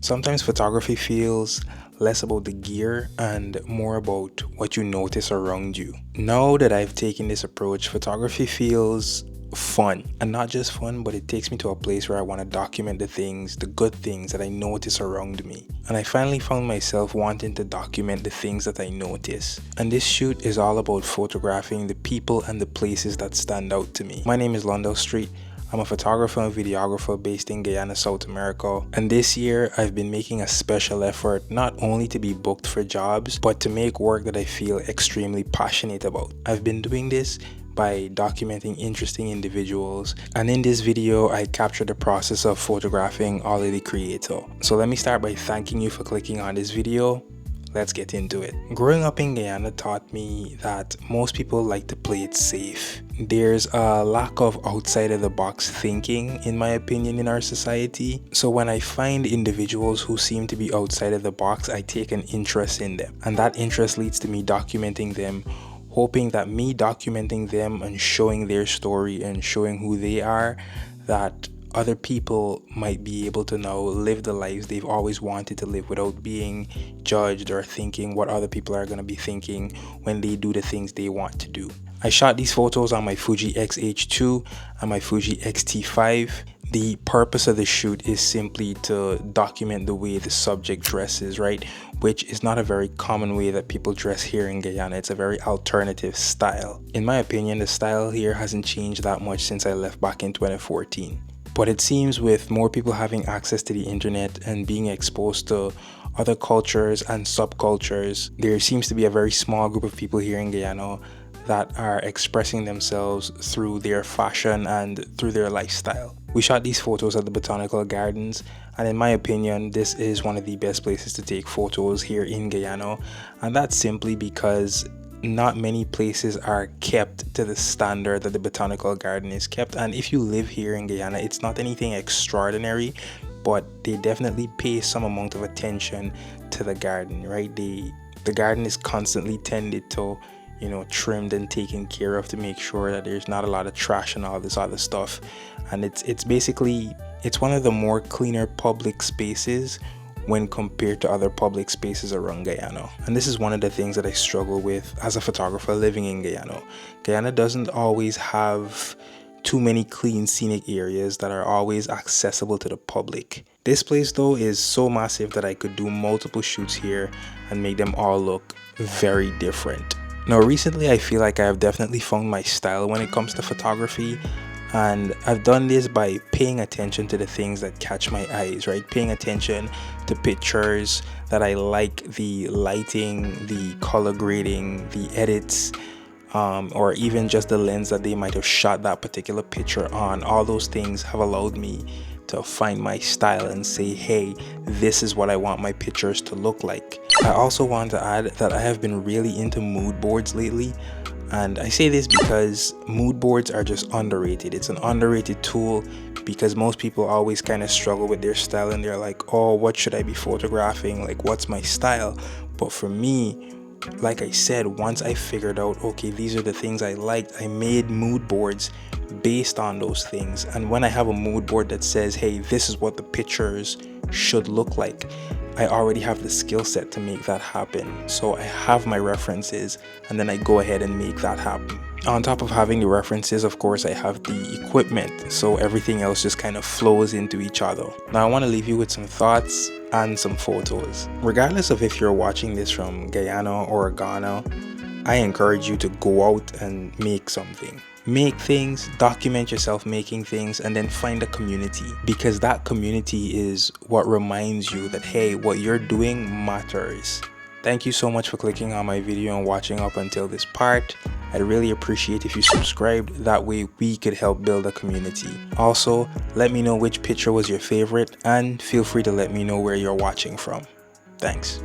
Sometimes photography feels less about the gear and more about what you notice around you. Now that I've taken this approach, photography feels fun, and not just fun, but it takes me to a place where I want to document the good things that I notice around me. And I finally found myself wanting to document the things that I notice. And this shoot is all about photographing the people and the places that stand out to me. My name is Londell Street. I'm a photographer and videographer based in Guyana, South America, and this year I've been making a special effort not only to be booked for jobs, but to make work that I feel extremely passionate about. I've been doing this by documenting interesting individuals, and in this video I captured the process of photographing Ollie the Creator. So let me start by thanking you for clicking on this video. Let's get into it. Growing up in Guyana taught me that most people like to play it safe. There's a lack of outside of the box thinking, in my opinion, in our society. So when I find individuals who seem to be outside of the box, I take an interest in them. And that interest leads to me documenting them, hoping that me documenting them and showing their story and showing who they are, that other people might be able to now live the lives they've always wanted to live without being judged or thinking what other people are going to be thinking when they do the things they want to do. I shot these photos on my Fuji XH2 and my Fuji XT5. The purpose of the shoot is simply to document the way the subject dresses, right? Which is not a very common way that people dress here in Guyana. It's a very alternative style. In my opinion, the style here hasn't changed that much since I left back in 2014. But it seems with more people having access to the internet and being exposed to other cultures and subcultures, there seems to be a very small group of people here in Guyana that are expressing themselves through their fashion and through their lifestyle. We shot these photos at the Botanical Gardens, and in my opinion, this is one of the best places to take photos here in Guyana, and that's simply because not many places are kept to the standard that the Botanical Garden is kept. And if you live here in Guyana, it's not anything extraordinary, but they definitely pay some amount of attention to the garden, right? The garden is constantly tended to, trimmed and taken care of to make sure that there's not a lot of trash and all this other stuff. And it's basically one of the more cleaner public spaces when compared to other public spaces around Guyana. And this is one of the things that I struggle with as a photographer living in Guyana. Guyana doesn't always have too many clean scenic areas that are always accessible to the public. This place though is so massive that I could do multiple shoots here and make them all look very different. Now recently I feel like I have definitely found my style when it comes to photography. And I've done this by paying attention to the things that catch my eyes, right? Paying attention to pictures that I like, the lighting, the color grading, the edits, or even just the lens that they might have shot that particular picture on. All those things have allowed me to find my style and say, hey, this is what I want my pictures to look like. I also want to add that I have been really into mood boards lately. And I say this because mood boards are just underrated. It's an underrated tool because most people always kind of struggle with their style and they're like, oh, what should I be photographing? Like, what's my style? But for me, like I said, once I figured out, okay, these are the things I liked, I made mood boards based on those things. And when I have a mood board that says, hey, this is what the pictures should look like, I already have the skill set to make that happen. So I have my references and then I go ahead and make that happen. On top of having the references, of course, I have the equipment. So everything else just kind of flows into each other. Now I want to leave you with some thoughts and some photos. Regardless of if you're watching this from Guyana or Ghana, I encourage you to go out and make something. Make things, document yourself making things, and then find a community, because that community is what reminds you that, hey, what you're doing matters. Thank you so much for clicking on my video and watching up until this part. I'd really appreciate if you subscribed, that way we could help build a community. Also, let me know which picture was your favorite and feel free to let me know where you're watching from. Thanks.